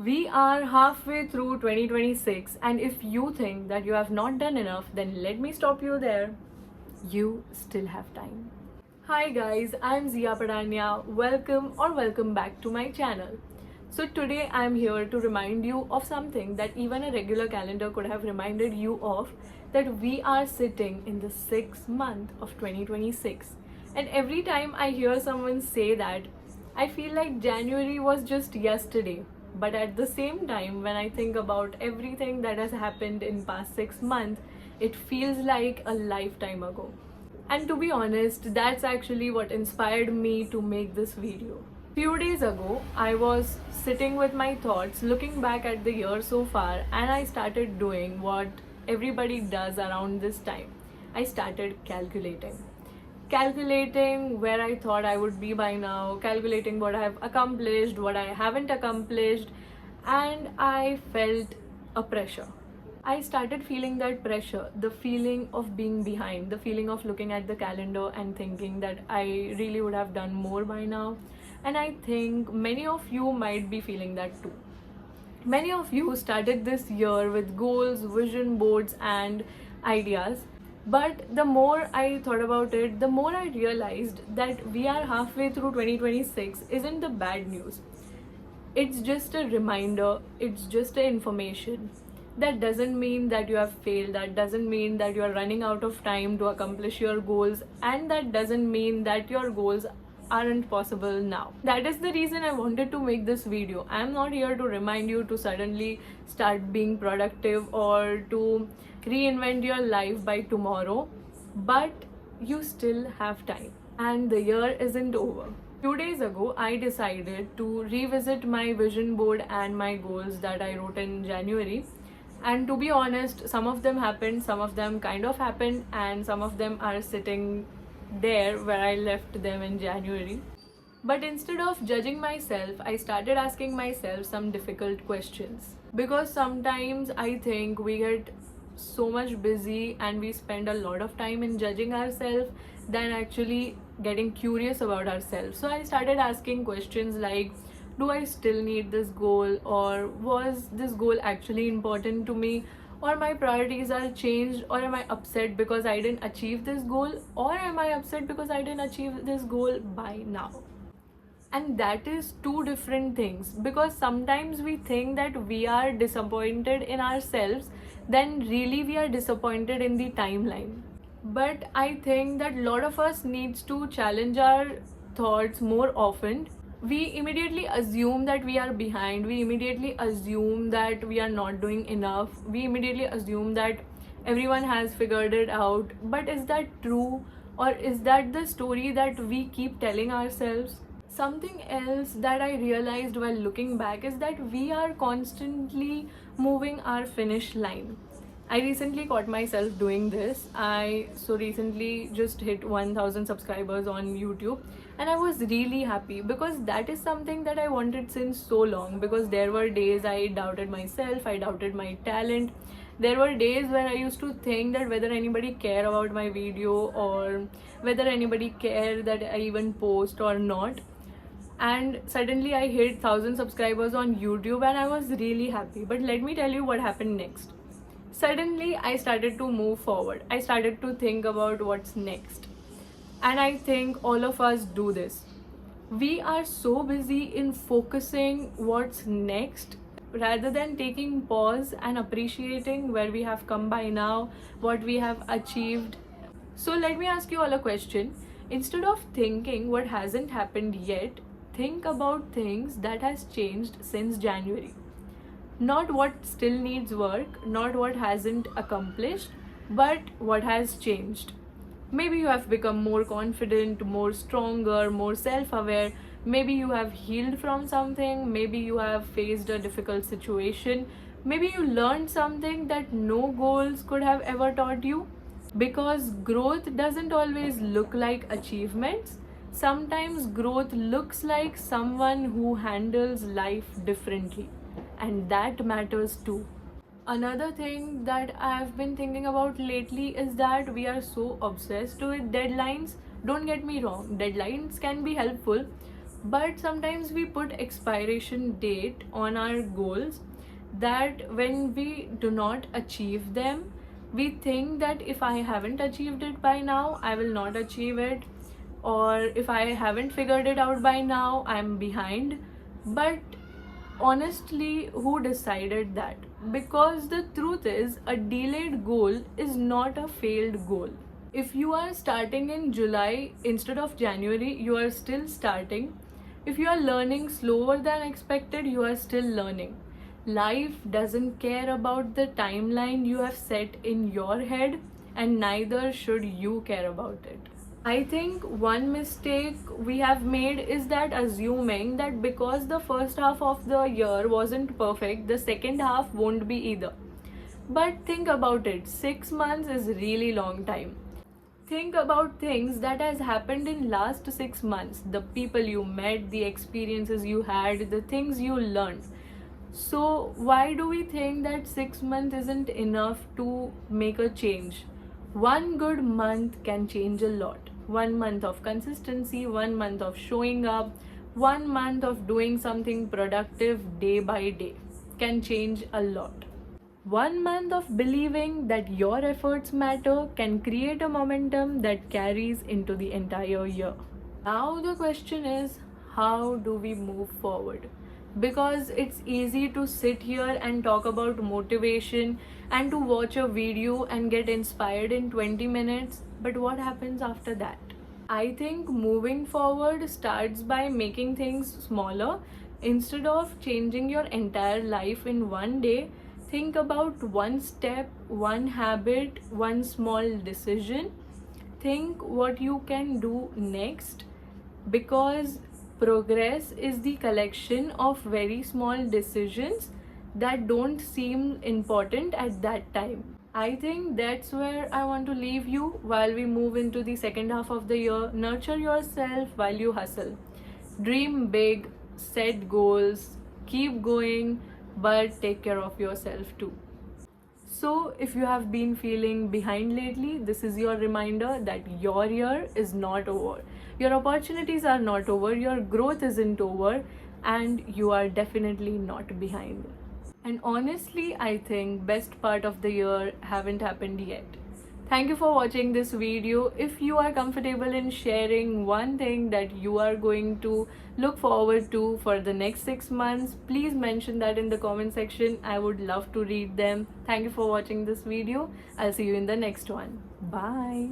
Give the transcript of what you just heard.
We are halfway through 2026, and if you think that you have not done enough, then let me stop you there. You still have time. Hi guys, I'm Zia Padania. Welcome back to my channel. So today I'm here to remind you of something that even a regular calendar could have reminded you of, that we are sitting in the 6th month of 2026. And every time I hear someone say that, I feel like January was just yesterday. But at the same time, when I think about everything that has happened in past 6 months, it feels like a lifetime ago. And to be honest, that's actually what inspired me to make this video. Few days ago, I was sitting with my thoughts, looking back at the year so far, and I started doing what everybody does around this time. I started calculating where I thought I would be by now, calculating what I have accomplished, what I haven't accomplished, and I felt a pressure. I started feeling that pressure, the feeling of being behind, the feeling of looking at the calendar and thinking that I really would have done more by now. And I think many of you might be feeling that too. Many of you started this year with goals, vision boards, and ideas. But the more I thought about it, the more I realized that we are halfway through 2026 isn't the bad news. It's just a reminder, it's just a information. That doesn't mean that you have failed, that doesn't mean that you are running out of time to accomplish your goals, and that doesn't mean that your goals aren't possible now. That is the reason I wanted to make this video. I'm not here to remind you to suddenly start being productive or to reinvent your life by tomorrow, but you still have time and the year isn't over. Few days ago, I decided to revisit my vision board and my goals that I wrote in January. And to be honest, some of them happened, some of them kind of happened, and some of them are sitting there where I left them in January. But instead of judging myself, I started asking myself some difficult questions. Because sometimes I think we get so much busy and we spend a lot of time in judging ourselves than actually getting curious about ourselves. So I started asking questions like, do I still need this goal, or was this goal actually important to me, or my priorities are changed, or am I upset because I didn't achieve this goal, or am I upset because I didn't achieve this goal by now? And that is two different things, because sometimes we think that we are disappointed in ourselves, then really we are disappointed in the timeline. But I think that a lot of us needs to challenge our thoughts more often. We immediately assume that we are behind, we immediately assume that we are not doing enough, we immediately assume that everyone has figured it out. But is that true, or is that the story that we keep telling ourselves? Something else that I realized while looking back is that we are constantly moving our finish line. I recently caught myself doing this. I so recently just hit 1000 subscribers on YouTube, and I was really happy because that is something that I wanted since so long. Because there were days I doubted myself, I doubted my talent. There were days when I used to think that whether anybody care about my video, or whether anybody care that I even post or not. And suddenly I hit 1000 subscribers on YouTube and I was really happy. But let me tell you what happened next. Suddenly I started to move forward. I started to think about what's next. And I think all of us do this. We are so busy in focusing what's next rather than taking pause and appreciating where we have come by now, what we have achieved. So let me ask you all a question. Instead of thinking what hasn't happened yet, think about things that has changed since January. Not what still needs work, not what hasn't accomplished, but what has changed. Maybe you have become more confident, more stronger, more self-aware. Maybe you have healed from something. Maybe you have faced a difficult situation. Maybe you learned something that no goals could have ever taught you. Because growth doesn't always look like achievements. Sometimes growth looks like someone who handles life differently, and that matters too. Another thing that I've been thinking about lately is that we are so obsessed with deadlines. Don't get me wrong, deadlines can be helpful, But sometimes we put expiration date on our goals, that when we do not achieve them, we think that if I haven't achieved it by now, I will not achieve it, or if I haven't figured it out by now, I'm behind. But honestly, who decided that? Because the truth is, a delayed goal is not a failed goal. If you are starting in July instead of January, you are still starting. If you are learning slower than expected, you are still learning. Life doesn't care about the timeline you have set in your head, and neither should you care about it. I think one mistake we have made is that assuming that because the first half of the year wasn't perfect, the second half won't be either. But think about it, 6 months is really long time. Think about things that has happened in last 6 months, the people you met, the experiences you had, the things you learned. So why do we think that 6 months isn't enough to make a change? One good month can change a lot. 1 month of consistency, 1 month of showing up, 1 month of doing something productive day by day can change a lot. 1 month of believing that your efforts matter can create a momentum that carries into the entire year. Now, the question is, how do we move forward? Because it's easy to sit here and talk about motivation and to watch a video and get inspired in 20 minutes, but what happens after that? I think moving forward starts by making things smaller. Instead of changing your entire life in one day, think about one step, one habit, one small decision. Think what you can do next, because progress is the collection of very small decisions that don't seem important at that time. I think that's where I want to leave you while we move into the second half of the year. Nurture yourself while you hustle. Dream big, set goals, keep going, but take care of yourself too. So, if you have been feeling behind lately, this is your reminder that your year is not over. Your opportunities are not over, your growth isn't over, and you are definitely not behind. And honestly, I think best part of the year haven't happened yet. Thank you for watching this video. If you are comfortable in sharing one thing that you are going to look forward to for the next 6 months, please mention that in the comment section. I would love to read them. Thank you for watching this video. I'll see you in the next one. Bye.